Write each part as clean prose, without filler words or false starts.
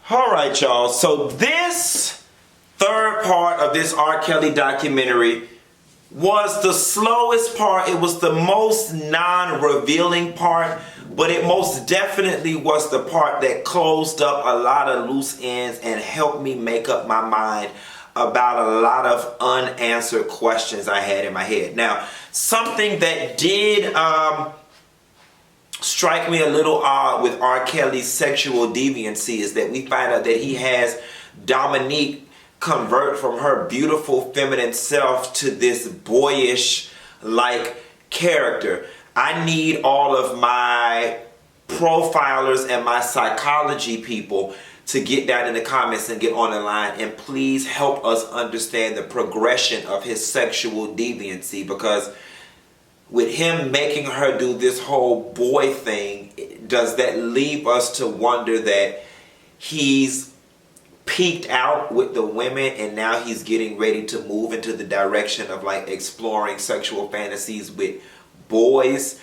All right, y'all. So this third part of this R. Kelly documentary was the slowest part. It was the most non-revealing part, but it most definitely was the part that closed up a lot of loose ends and helped me make up my mind about a lot of unanswered questions I had in my head. Now, something that did strike me a little odd with R. Kelly's sexual deviancy is that we find out that he has Dominique convert from her beautiful feminine self to this boyish like character. I need all of my profilers and my psychology people to get down in the comments and get on the line and please help us understand the progression of his sexual deviancy, because with him making her do this whole boy thing, does that leave us to wonder that he's peaked out with the women and now he's getting ready to move into the direction of like exploring sexual fantasies with boys?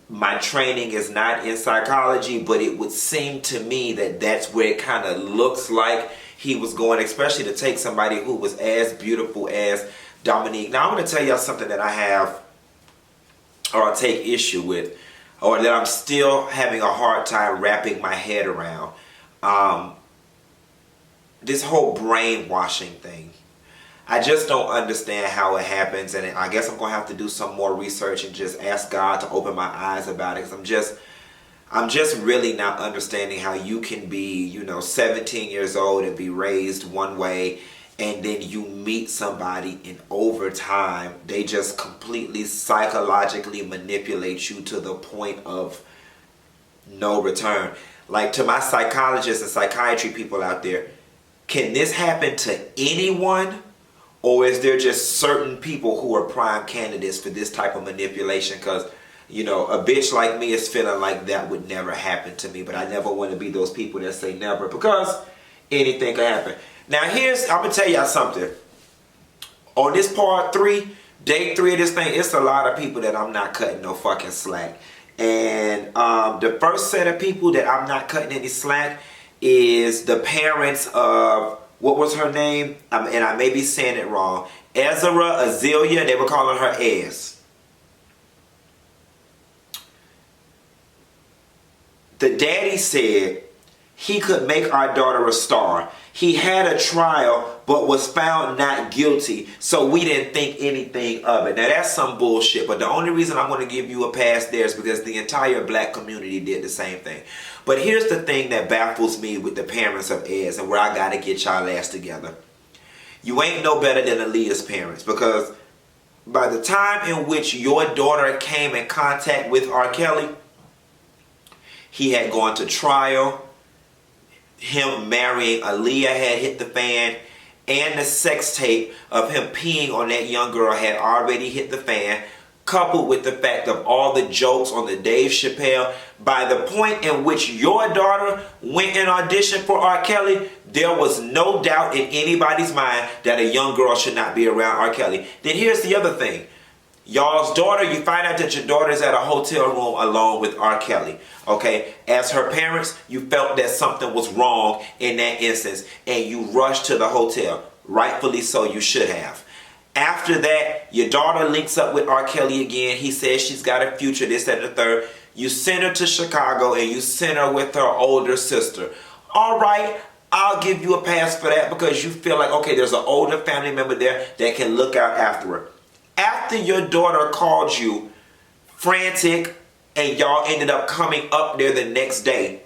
My training is not in psychology, but it would seem to me that that's where it kind of looks like he was going, especially to take somebody who was as beautiful as Dominique. Now I'm going to tell y'all something that I have or take issue with, or that I'm still having a hard time wrapping my head around. This whole brainwashing thing. I just don't understand how it happens, and I guess I'm going to have to do some more research and just ask God to open my eyes about it, because I'm just really not understanding how you can be, 17 years old and be raised one way, and then you meet somebody and over time they just completely psychologically manipulate you to the point of no return. Like, to my psychologists and psychiatry people out there, can this happen to anyone? Or is there just certain people who are prime candidates for this type of manipulation? Because, a bitch like me is feeling like that would never happen to me. But I never want to be those people that say never, because anything can happen. Now I'm going to tell y'all something. On this part 3, day 3 of this thing, it's a lot of people that I'm not cutting no fucking slack. And the first set of people that I'm not cutting any slack is the parents of, what was her name? And I may be saying it wrong. Azealia, they were calling her Ez. The daddy said he could make our daughter a star. He had a trial but was found not guilty, so we didn't think anything of it. Now that's some bullshit, but the only reason I'm going to give you a pass there is because the entire black community did the same thing. But here's the thing that baffles me with the parents of Ez, and where I got to get y'all ass together. You ain't no better than Aaliyah's parents, because by the time in which your daughter came in contact with R. Kelly, he had gone to trial. Him marrying Aaliyah had hit the fan, and the sex tape of him peeing on that young girl had already hit the fan, coupled with the fact of all the jokes on the Dave Chappelle. By the point in which your daughter went and auditioned for R. Kelly, there was no doubt in anybody's mind that a young girl should not be around R. Kelly. Then here's the other thing. Y'all's daughter, you find out that your daughter's at a hotel room alone with R. Kelly. Okay? As her parents, you felt that something was wrong in that instance, and you rushed to the hotel. Rightfully so, you should have. After that, your daughter links up with R. Kelly again. He says she's got a future, this, that, and the third. You send her to Chicago, and you send her with her older sister. All right, I'll give you a pass for that, because you feel like, okay, there's an older family member there that can look out after her. After your daughter called you frantic and y'all ended up coming up there the next day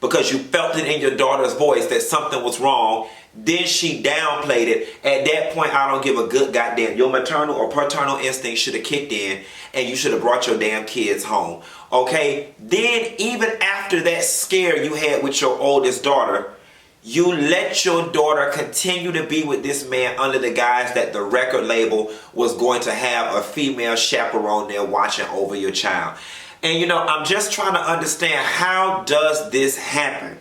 because you felt it in your daughter's voice that something was wrong, then she downplayed it. At that point, I don't give a good goddamn. Your maternal or paternal instinct should have kicked in and you should have brought your damn kids home. Okay? Then even after that scare you had with your oldest daughter, you let your daughter continue to be with this man under the guise that the record label was going to have a female chaperone there watching over your child. And I'm just trying to understand, how does this happen?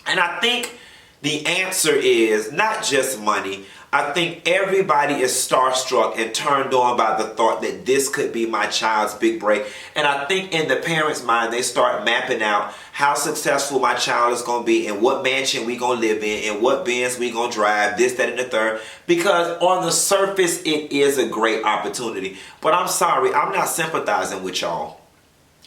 And I think the answer is not just money. I think everybody is starstruck and turned on by the thought that this could be my child's big break. And I think in the parents' mind, they start mapping out how successful my child is going to be and what mansion we going to live in and what Benz we going to drive, this, that, and the third. Because on the surface, it is a great opportunity. But I'm sorry, I'm not sympathizing with y'all.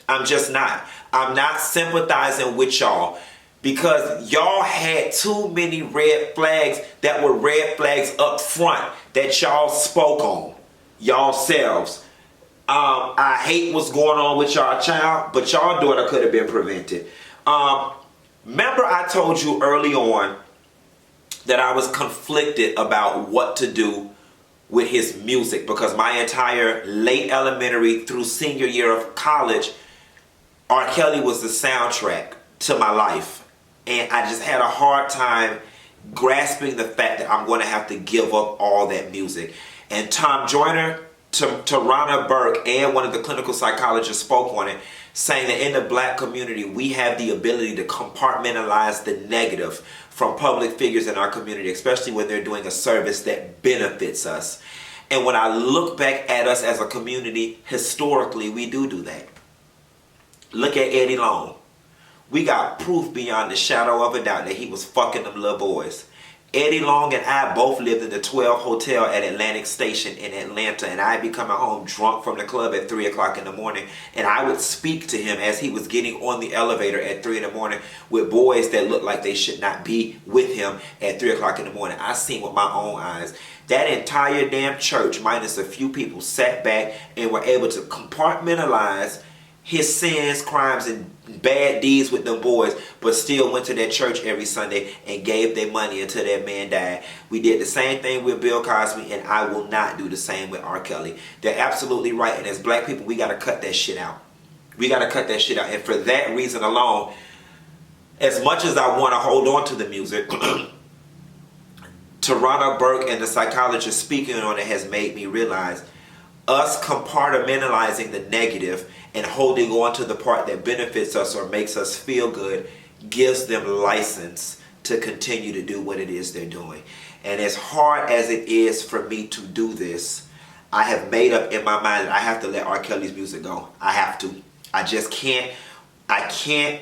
I'm just not. I'm not sympathizing with y'all. Because y'all had too many red flags that were red flags up front that y'all spoke on y'all selves. I hate what's going on with y'all child, but y'all daughter could have been prevented. Remember I told you early on that I was conflicted about what to do with his music because my entire late elementary through senior year of college, R. Kelly was the soundtrack to my life. And I just had a hard time grasping the fact that I'm going to have to give up all that music. And Tom Joyner, Tarana Burke, and one of the clinical psychologists spoke on it, saying that in the black community, we have the ability to compartmentalize the negative from public figures in our community, especially when they're doing a service that benefits us. And when I look back at us as a community, historically, we do that. Look at Eddie Long. We got proof beyond the shadow of a doubt that he was fucking them little boys. Eddie Long and I both lived in the 12 Hotel at Atlantic Station in Atlanta, and I'd be coming home drunk from the club at 3 o'clock in the morning, and I would speak to him as he was getting on the elevator at 3 in the morning with boys that looked like they should not be with him at 3 o'clock in the morning. I seen with my own eyes. That entire damn church, minus a few people, sat back and were able to compartmentalize his sins, crimes, and bad deeds with them boys, but still went to that church every Sunday and gave their money until that man died. We did the same thing with Bill Cosby, and I will not do the same with R. Kelly. They're absolutely right, and as black people, we got to cut that shit out. We got to cut that shit out, and for that reason alone, as much as I want to hold on to the music, Tarana Burke and the psychologist speaking on it has made me realize us compartmentalizing the negative and holding on to the part that benefits us or makes us feel good gives them license to continue to do what it is they're doing. And as hard as it is for me to do this, I have made up in my mind that I have to let R. Kelly's music go. I have to. I just can't. I can't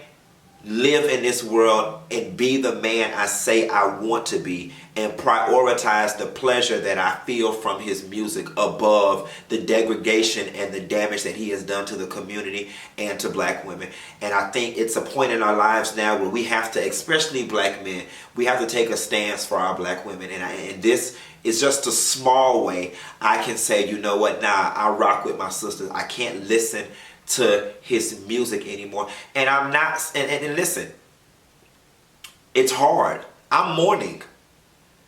live in this world and be the man I say I want to be and prioritize the pleasure that I feel from his music above the degradation and the damage that he has done to the community and to black women. And I think it's a point in our lives now where we have to, especially black men, we have to take a stance for our black women. And this is just a small way I can say, you know what, nah, I rock with my sisters. I can't listen to his music anymore. And I'm not, and listen, it's hard. I'm mourning.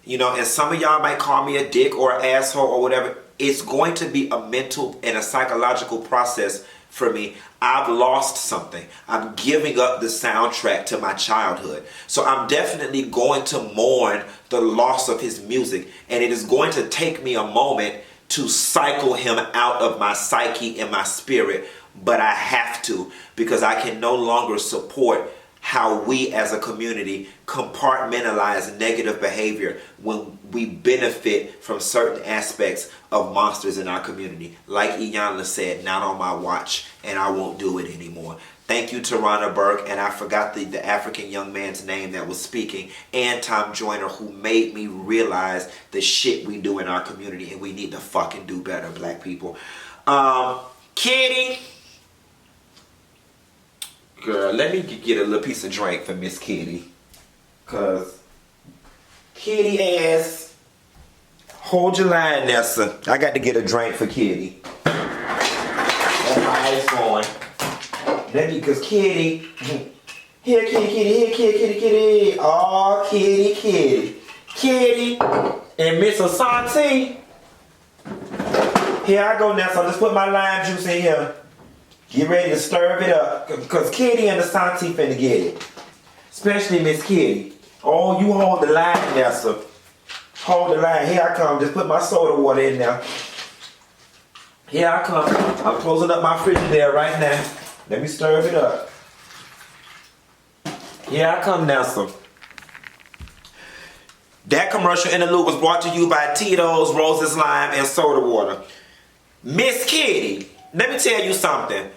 You know, and some of y'all might call me a dick or an asshole or whatever. It's going to be a mental and a psychological process for me. I've lost something. I'm giving up the soundtrack to my childhood. So I'm definitely going to mourn the loss of his music. And it is going to take me a moment to cycle him out of my psyche and my spirit. But I have to, because I can no longer support how we as a community compartmentalize negative behavior when we benefit from certain aspects of monsters in our community. Like Iyanla said, not on my watch, and I won't do it anymore. Thank you, Tarana Burke, and I forgot the African young man's name that was speaking, and Tom Joyner, who made me realize the shit we do in our community, and we need to fucking do better, black people. Kitty. Girl, let me get a little piece of drink for Miss Kitty. Cause Kitty ass, hold your line, Nessa. I got to get a drink for Kitty. That's how it's going. Let me, cause Kitty, here Kitty, here Kitty. Oh, Kitty. And Miss Asante. Here I go, Nessa. Just put my lime juice in here. Get ready to stir it up, because Kitty and the Santi finna get it. Especially Miss Kitty. Oh, you hold the line, Nessa. Hold the line. Here I come. Just put my soda water in there. Here I come. I'm closing up my Frigidaire right now. Let me stir it up. Here I come, Nessa. That commercial interlude was brought to you by Tito's, Rose's Lime, and Soda Water. Miss Kitty, let me tell you something.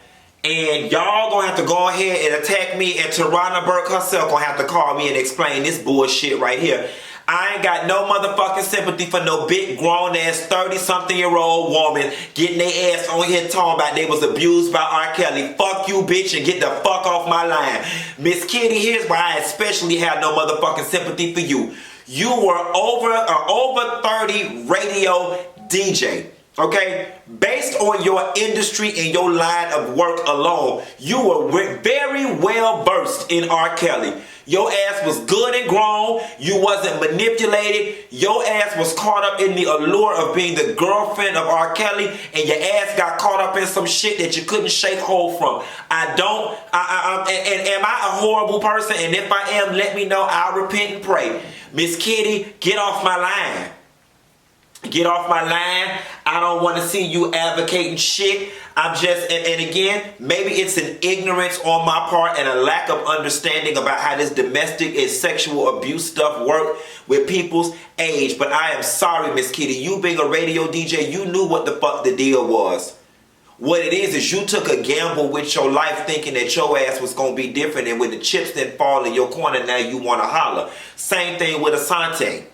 And y'all gonna have to go ahead and attack me, and Tarana Burke herself gonna have to call me and explain this bullshit right here. I ain't got no motherfucking sympathy for no big grown ass 30-something-year-old woman getting their ass on here talking about they was abused by R. Kelly. Fuck you, bitch, and get the fuck off my line. Miss Kitty, here's why I especially have no motherfucking sympathy for you. You were over 30 radio DJ. Okay, based on your industry and your line of work alone, you were very well versed in R. Kelly. Your ass was good and grown. You wasn't manipulated. Your ass was caught up in the allure of being the girlfriend of R. Kelly, and your ass got caught up in some shit that you couldn't shake hold from. Am I a horrible person? And if I am, let me know. I'll repent and pray. Miss Kitty, get off my line. Get off my line. I don't want to see you advocating shit. I'm just, and again, maybe it's an ignorance on my part and a lack of understanding about how this domestic and sexual abuse stuff work with people's age. But I am sorry, Miss Kitty. You being a radio DJ, you knew what the fuck the deal was. What it is you took a gamble with your life thinking that your ass was going to be different. And when the chips didn't fall in your corner, now you want to holler. Same thing with Asante.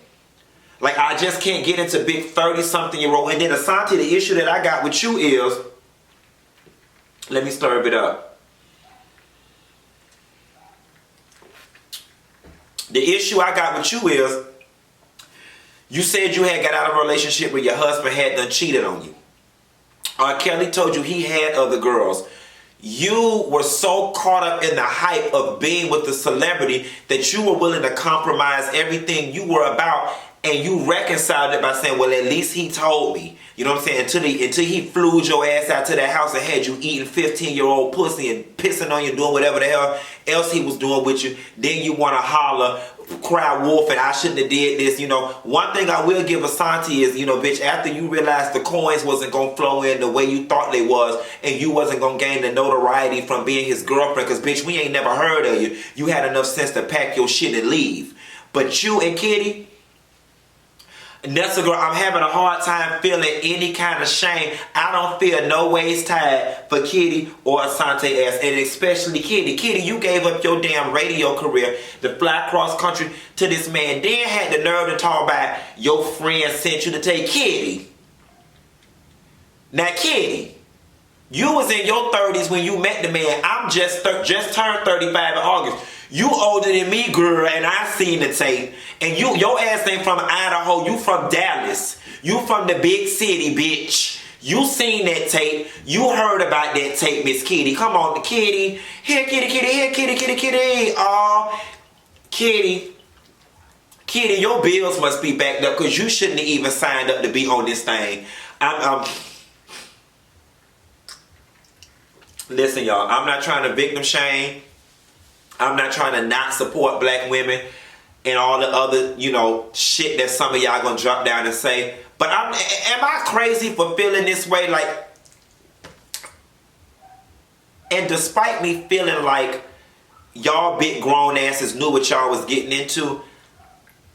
Like, I just can't get into big 30-something-year-old. And then Asante, the issue that I got with you is, let me stir it up. The issue I got with you is, you said you had got out of a relationship where your husband had done cheated on you. R. Kelly told you he had other girls. You were so caught up in the hype of being with the celebrity that you were willing to compromise everything you were about. And you reconciled it by saying, well, at least he told me. You know what I'm saying? Until he flew your ass out to that house and had you eating 15-year-old pussy and pissing on you, doing whatever the hell else he was doing with you. Then you want to holler, cry wolf, and I shouldn't have did this. You know, one thing I will give Asante is, you know, bitch, after you realized the coins wasn't going to flow in the way you thought they was, and you wasn't going to gain the notoriety from being his girlfriend, because, bitch, we ain't never heard of you. You had enough sense to pack your shit and leave. But you and Kitty, Nessa girl, I'm having a hard time feeling any kind of shame. I don't feel no ways tired for Kitty or Asante ass, and especially Kitty. Kitty, you gave up your damn radio career to fly cross country to this man, then had the nerve to talk about your friend sent you to take Kitty. Now, Kitty, you was in your 30s when you met the man. I'm just turned 35 in August. You older than me, girl, and I seen the tape. And your ass ain't from Idaho. You from Dallas. You from the big city, bitch. You seen that tape. You heard about that tape, Miss Kitty. Come on, Kitty. Here, Kitty, Kitty. Here, Kitty, Kitty, Kitty. Oh, Kitty. Kitty, your bills must be backed up because you shouldn't have even signed up to be on this thing. Listen, y'all. I'm not trying to victim shame. I'm not trying to not support black women and all the other, you know, shit that some of y'all gonna drop down and say. But am I crazy for feeling this way? Like, and despite me feeling like y'all big grown asses knew what y'all was getting into,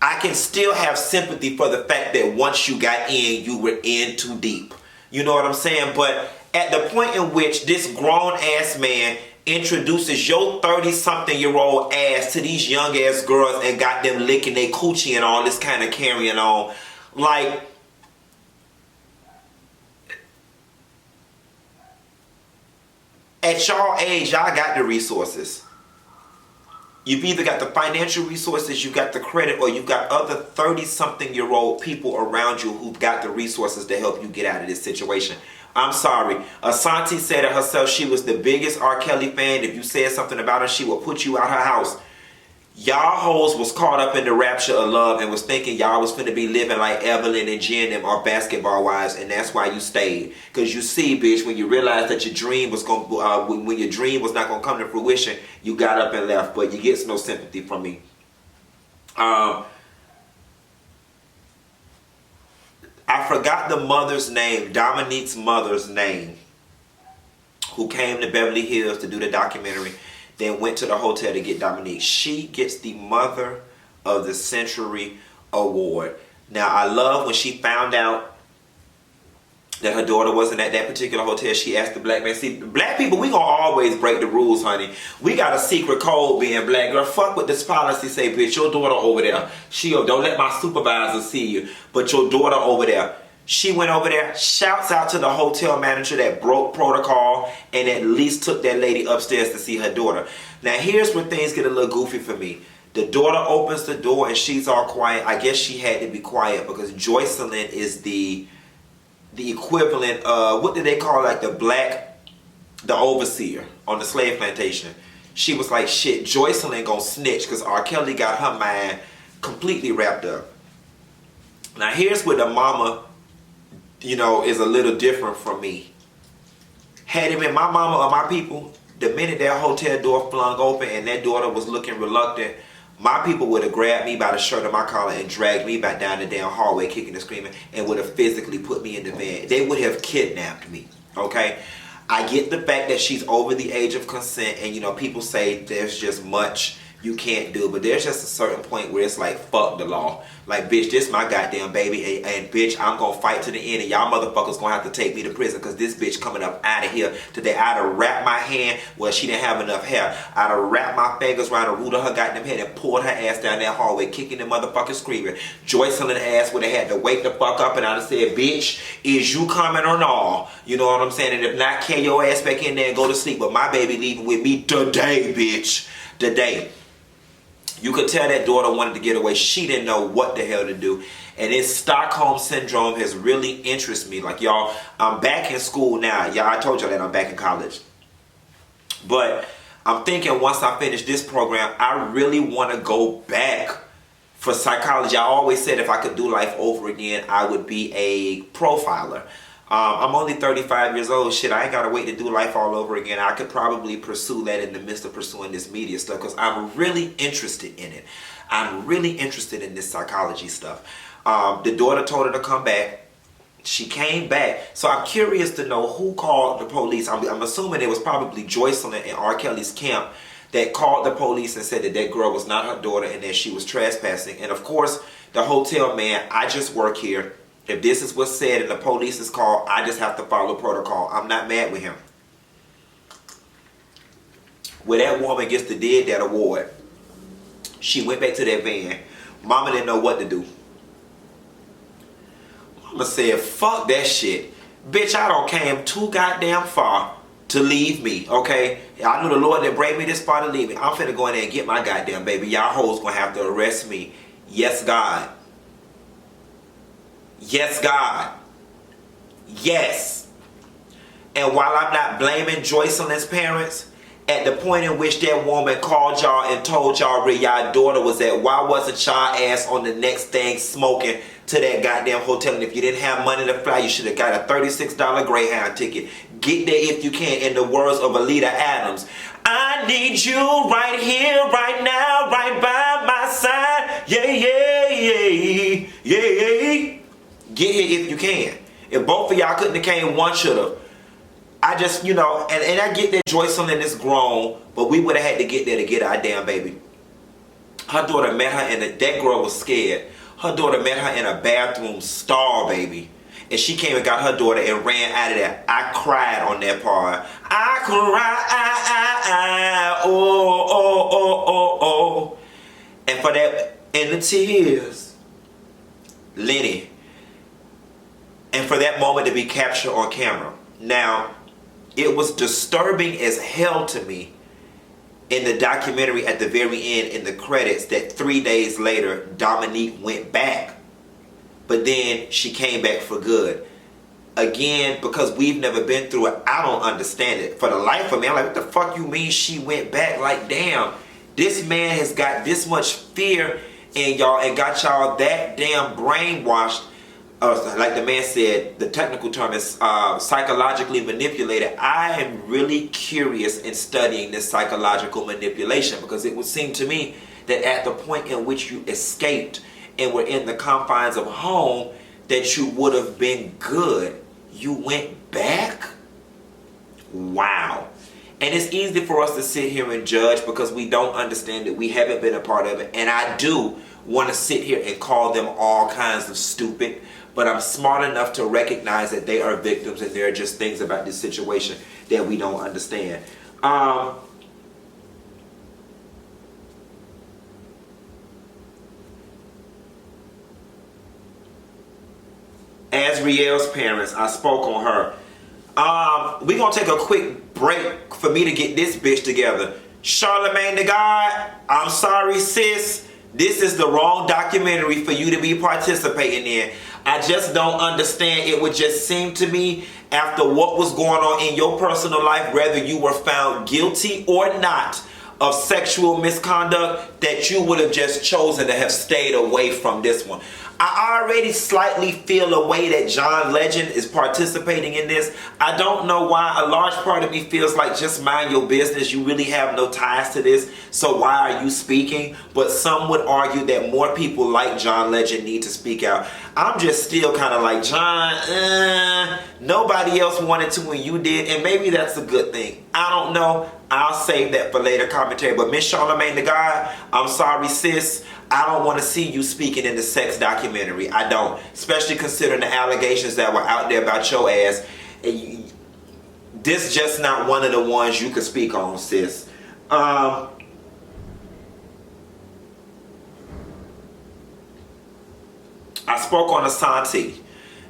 I can still have sympathy for the fact that once you got in, you were in too deep. You know what I'm saying? But at the point in which this grown ass man introduces your 30-something-year-old ass to these young ass girls and got them licking their coochie and all this kind of carrying on, like, at y'all age, y'all got the resources. You've either got the financial resources, you got the credit, or you got other 30-something-year-old people around you who've got the resources to help you get out of this situation. I'm sorry. Asante said it herself. She was the biggest R. Kelly fan. If you said something about her, she would put you out her house. Y'all hoes was caught up in the rapture of love and was thinking y'all was finna be living like Evelyn and Jen and our basketball wives, and that's why you stayed. Cause you see, bitch, when you realized that your dream was gonna, when your dream was not gonna come to fruition, you got up and left. But you get no sympathy from me. I forgot the mother's name, Dominique's mother's name, who came to Beverly Hills to do the documentary, then went to the hotel to get Dominique. She gets the mother of the century award. Now, I love when she found out that her daughter wasn't at that particular hotel. She asked the black man. See, black people, we gonna always break the rules, honey. We got a secret code being black. Girl, fuck what this policy say, bitch. Your daughter over there. Don't let my supervisor see you. But your daughter over there. She went over there. Shouts out to the hotel manager that broke protocol and at least took that lady upstairs to see her daughter. Now, here's where things get a little goofy for me. The daughter opens the door and she's all quiet. I guess she had to be quiet because Joycelyn is the equivalent of, what did they call, like the overseer on the slave plantation. She was like, shit, Joycelyn gonna snitch because R. Kelly got her mind completely wrapped up. Now here's where the mama, is a little different from me. Had it been my mama or my people, the minute that hotel door flung open and that daughter was looking reluctant, my people would have grabbed me by the shirt of my collar and dragged me back down the damn hallway kicking and screaming and would have physically put me in the van. They would have kidnapped me, okay? I get the fact that she's over the age of consent and, people say there's just much you can't do, but there's just a certain point where it's like, fuck the law. Like, bitch, this my goddamn baby, and bitch, I'm gonna fight to the end, and y'all motherfuckers gonna have to take me to prison because this bitch coming up out of here today. I'd have wrapped my hand, well, she didn't have enough hair. I'd have wrapped my fingers around the root of her goddamn head and pulled her ass down that hallway, kicking the motherfucking screaming. Joycelyn ass would have had to wake the fuck up, and I'd have said, bitch, is you coming or no? You know what I'm saying? And if not, carry your ass back in there and go to sleep. But my baby leaving with me today, bitch. Today. You could tell that daughter wanted to get away. She didn't know what the hell to do. And this Stockholm syndrome has really interested me. Like, y'all, I'm back in school now. Y'all, I told y'all that I'm back in college. But I'm thinking once I finish this program, I really want to go back for psychology. I always said if I could do life over again, I would be a profiler. I'm only 35 years old. Shit, I ain't got to wait to do life all over again. I could probably pursue that in the midst of pursuing this media stuff because I'm really interested in it. I'm really interested in this psychology stuff. The daughter told her to come back. She came back. So I'm curious to know who called the police. I'm assuming it was probably Joycelyn in R. Kelly's camp that called the police and said that that girl was not her daughter and that she was trespassing. And of course, the hotel man, I just work here. If this is what's said and the police is called, I just have to follow protocol. I'm not mad with him. When that woman gets to did that award, she went back to that van. Mama didn't know what to do. Mama said, fuck that shit. Bitch, I don't came too goddamn far to leave me, okay? I knew the Lord that brought me this far to leave me. I'm finna go in there and get my goddamn baby. Y'all hoes gonna have to arrest me. Yes, God. Yes, God. Yes. And while I'm not blaming Joycelyn's parents, at the point in which that woman called y'all and told y'all where y'all daughter was at, why wasn't y'all ass on the next thing smoking to that goddamn hotel? And if you didn't have money to fly, you should have got a $36 Greyhound ticket. Get there if you can. In the words of Alita Adams, I need you right here, right now, right by my side. Yeah, yeah, yeah, yeah. Get here if you can. If both of y'all couldn't have came, one should have. I just, and I get that Joycelyn is grown, but we would have had to get there to get our damn baby. Her daughter met her that girl was scared. Her daughter met her in a bathroom stall, baby. And she came and got her daughter and ran out of there. I cried on that part. I cried, oh, oh, oh, oh, oh. And for that, and the tears, Lenny. And for that moment to be captured on camera. Now, it was disturbing as hell to me in the documentary at the very end in the credits that 3 days later, Dominique went back. But then she came back for good. Again, because we've never been through it, I don't understand it. For the life of me, I'm like, what the fuck you mean she went back? Like, damn, this man has got this much fear in y'all and got y'all that damn brainwashed. Like the man said, the technical term is psychologically manipulated. I am really curious in studying this psychological manipulation because it would seem to me that at the point in which you escaped and were in the confines of home, that you would have been good. You went back? Wow. And it's easy for us to sit here and judge because we don't understand it. We haven't been a part of it. And I do want to sit here and call them all kinds of stupid. But I'm smart enough to recognize that they are victims and there are just things about this situation that we don't understand. Azriel's parents, I spoke on her. We're going to take a quick break for me to get this bitch together. Charlemagne the God, I'm sorry, sis. This is the wrong documentary for you to be participating in. I just don't understand. It would just seem to me, after what was going on in your personal life, whether you were found guilty or not of sexual misconduct, that you would have just chosen to have stayed away from this one. I already slightly feel a way that John Legend is participating in this. I don't know why. A large part of me feels like, just mind your business. You really have no ties to this, so why are you speaking? But some would argue that more people like John Legend need to speak out. I'm just still kind of like, John, nobody else wanted to when you did, and maybe that's a good thing. I don't know. I'll save that for later commentary. But Miss Charlemagne the God, I'm sorry, sis. I don't want to see you speaking in the sex documentary. I don't. Especially considering the allegations that were out there about your ass. This just not one of the ones you could speak on, sis. I spoke on Asante.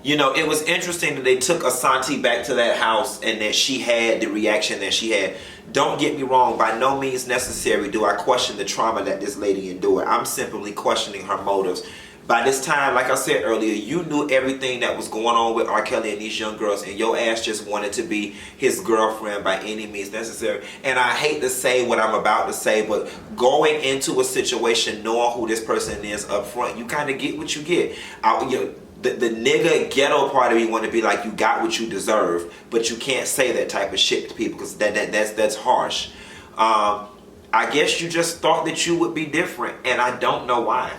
You know, it was interesting that they took Asante back to that house and that she had the reaction that she had. Don't get me wrong, by no means necessary do I question the trauma that this lady endured. I'm simply questioning her motives. By this time, like I said earlier, you knew everything that was going on with R. Kelly and these young girls, and your ass just wanted to be his girlfriend by any means necessary. And I hate to say what I'm about to say, but going into a situation knowing who this person is up front, you kind of get what you get. The nigga ghetto part of me want to be like, you got what you deserve, but you can't say that type of shit to people because that's harsh. I guess you just thought that you would be different, and I don't know why.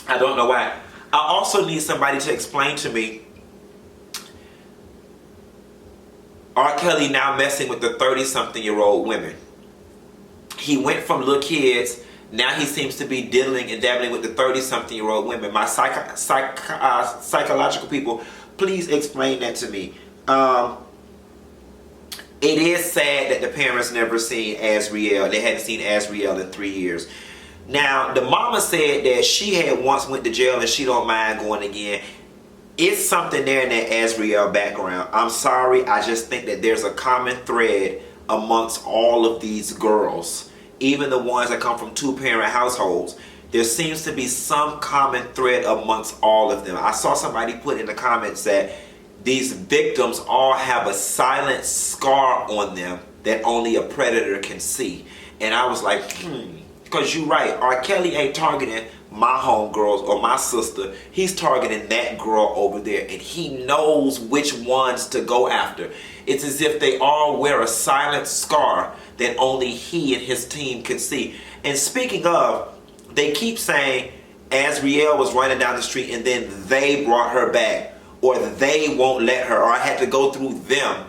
I don't know why. I also need somebody to explain to me R. Kelly now messing with the 30-something-year-old women. He went from little kids. Now he seems to be diddling and dabbling with the 30-something-year-old women. My psychological people, please explain that to me. It is sad that the parents never seen Azriel. They hadn't seen Azriel in 3 years. Now, the mama said that she had once went to jail and she don't mind going again. It's something there in that Azriel background. I'm sorry, I just think that there's a common thread amongst all of these girls. Even the ones that come from two-parent households, there seems to be some common thread amongst all of them. I saw somebody put in the comments that these victims all have a silent scar on them that only a predator can see. And I was like, because you're right, R. Kelly ain't targeting my homegirls or my sister. He's targeting that girl over there, and he knows which ones to go after. It's as if they all wear a silent scar that only he and his team can see. And speaking of, they keep saying Azriel was running down the street and then they brought her back, or they won't let her, or I had to go through them.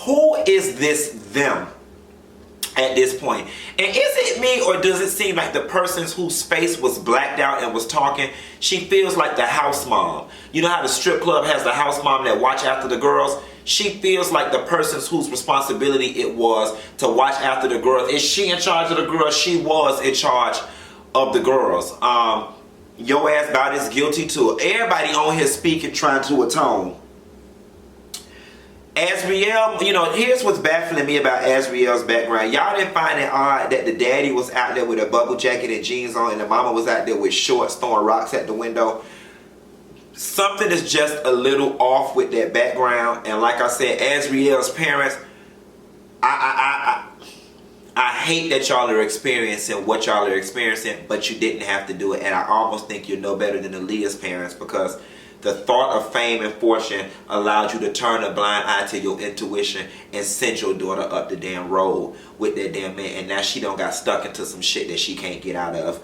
Who is this them at this point? And is it me, or does it seem like the person whose face was blacked out and was talking, she feels like the house mom? You know how the strip club has the house mom that watch after the girls? She feels like the person whose responsibility it was to watch after the girls. Is she in charge of the girls? She was in charge of the girls. Your ass about as guilty too. Everybody on here speaking, trying to atone. Azriel, you know, here's what's baffling me about Azriel's background. Y'all didn't find it odd that the daddy was out there with a bubble jacket and jeans on, and the mama was out there with shorts throwing rocks at the window? Something is just a little off with that background. And like I said, Azriel's parents, I hate that y'all are experiencing what y'all are experiencing, but you didn't have to do it. And I almost think you're no better than Aaliyah's parents, because the thought of fame and fortune allowed you to turn a blind eye to your intuition and send your daughter up the damn road with that damn man. And now she done got stuck into some shit that she can't get out of.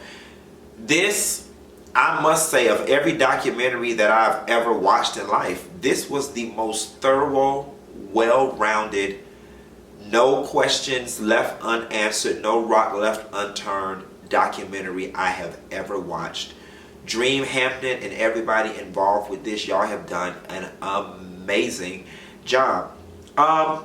This, I must say, of every documentary that I've ever watched in life, this was the most thorough, well-rounded, no questions left unanswered, no rock left unturned documentary I have ever watched. Dream Hampton and everybody involved with this, y'all have done an amazing job. I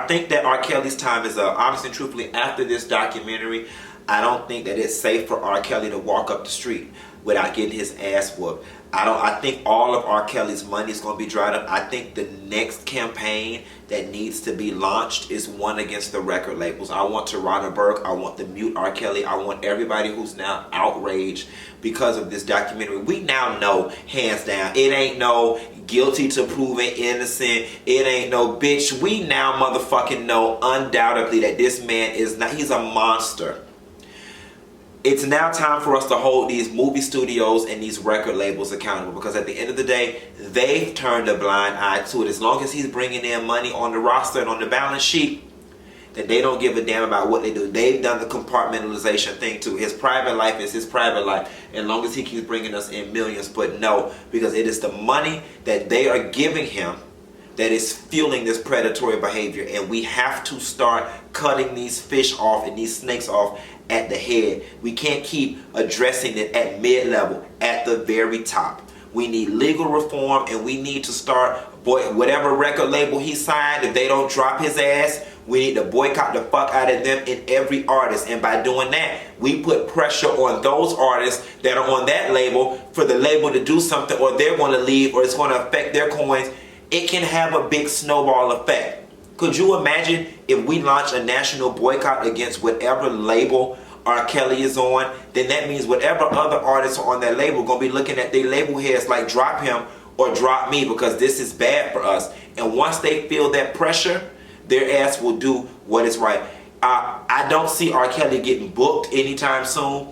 think that R. Kelly's time is up. Honestly and truthfully, after this documentary, I don't think that it's safe for R. Kelly to walk up the street without getting his ass whooped. I think all of R. Kelly's money is going to be dried up. I think the next campaign that needs to be launched is one against the record labels. I want Tarana Burke. I want the mute R. Kelly. I want everybody who's now outraged because of this documentary. We now know, hands down, it ain't no guilty to proven innocent. It ain't no bitch. We now motherfucking know undoubtedly that this man is not, he's a monster. It's now time for us to hold these movie studios and these record labels accountable, because at the end of the day, they've turned a blind eye to it. As long as he's bringing in money on the roster and on the balance sheet, that they don't give a damn about what they do. They've done the compartmentalization thing too. His private life is his private life, as long as he keeps bringing us in millions. But no, because it is the money that they are giving him that is fueling this predatory behavior, and we have to start cutting these fish off and these snakes off at the head. We can't keep addressing it at mid-level, at the very top. We need legal reform, and we need to start, whatever record label he signed, if they don't drop his ass, we need to boycott the fuck out of them and every artist. And by doing that, we put pressure on those artists that are on that label for the label to do something, or they're going to leave, or it's going to affect their coins. It can have a big snowball effect. Could you imagine if we launch a national boycott against whatever label R. Kelly is on? Then that means whatever other artists are on that label are going to be looking at their label heads like, drop him or drop me, because this is bad for us. And once they feel that pressure, their ass will do what is right. I don't see R. Kelly getting booked anytime soon.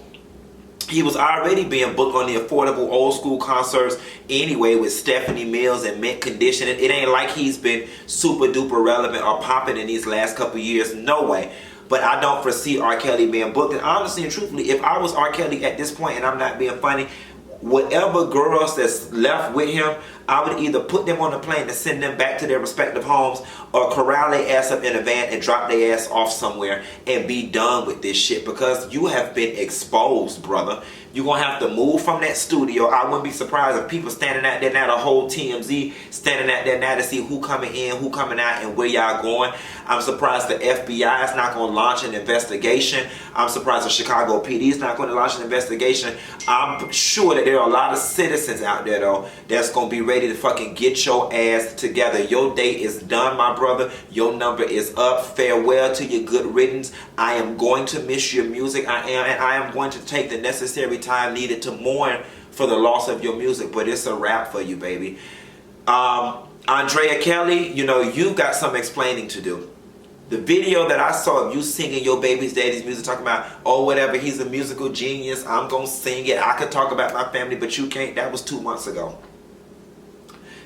He was already being booked on the affordable old school concerts anyway with Stephanie Mills and Mint Condition. It ain't like he's been super duper relevant or popping in these last couple years. No way. But I don't foresee R. Kelly being booked. And honestly and truthfully, if I was R. Kelly at this point, and I'm not being funny, whatever girls that's left with him, I would either put them on a plane and send them back to their respective homes, or corral their ass up in a van and drop their ass off somewhere and be done with this shit, because you have been exposed, brother. You're going to have to move from that studio. I wouldn't be surprised if people standing out there now, the whole TMZ standing out there now to see who coming in, who coming out, and where y'all going. I'm surprised the FBI is not going to launch an investigation. I'm surprised the Chicago PD is not going to launch an investigation. I'm sure that there are a lot of citizens out there, though, that's going to be ready to fucking get your ass together. Your day is done, my brother. Your number is up. Farewell to your good riddance. I am going to miss your music. I am, and I am going to take the necessary time needed to mourn for the loss of your music, but it's a wrap for you, baby. Andrea Kelly, you know, you got some explaining to do. The video that I saw of you singing your baby's daddy's music, talking about, oh, whatever, he's a musical genius, I'm gonna sing it, I could talk about my family, but you can't. That was 2 months ago.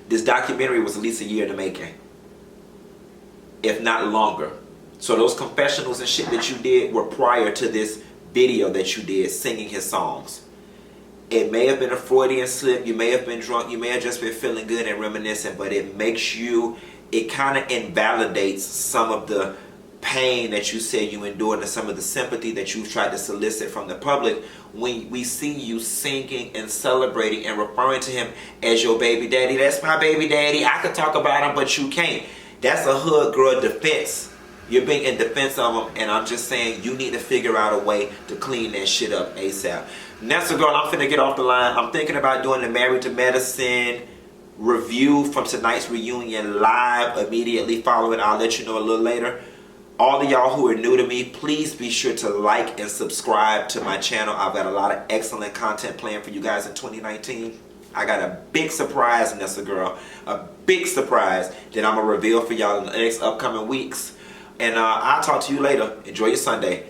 This documentary was at least a year in the making, if not longer. So those confessionals and shit that you did were prior to this video that you did singing his songs. It may have been a Freudian slip, you may have been drunk, you may have just been feeling good and reminiscent, but it makes you, it kind of invalidates some of the pain that you said you endured and some of the sympathy that you've tried to solicit from the public when we see you singing and celebrating and referring to him as your baby daddy. That's my baby daddy. I could talk about him, but you can't. That's a hood girl defense. You're being in defense of him, and I'm just saying you need to figure out a way to clean that shit up ASAP. Nessa girl, I'm finna get off the line. I'm thinking about doing the Married to Medicine review from tonight's reunion live immediately following. I'll let you know a little later. All of y'all who are new to me, please be sure to like and subscribe to my channel. I've got a lot of excellent content planned for you guys in 2019. I got a big surprise, Nessa girl. A big surprise that I'm going to reveal for y'all in the next upcoming weeks. And I'll talk to you later. Enjoy your Sunday.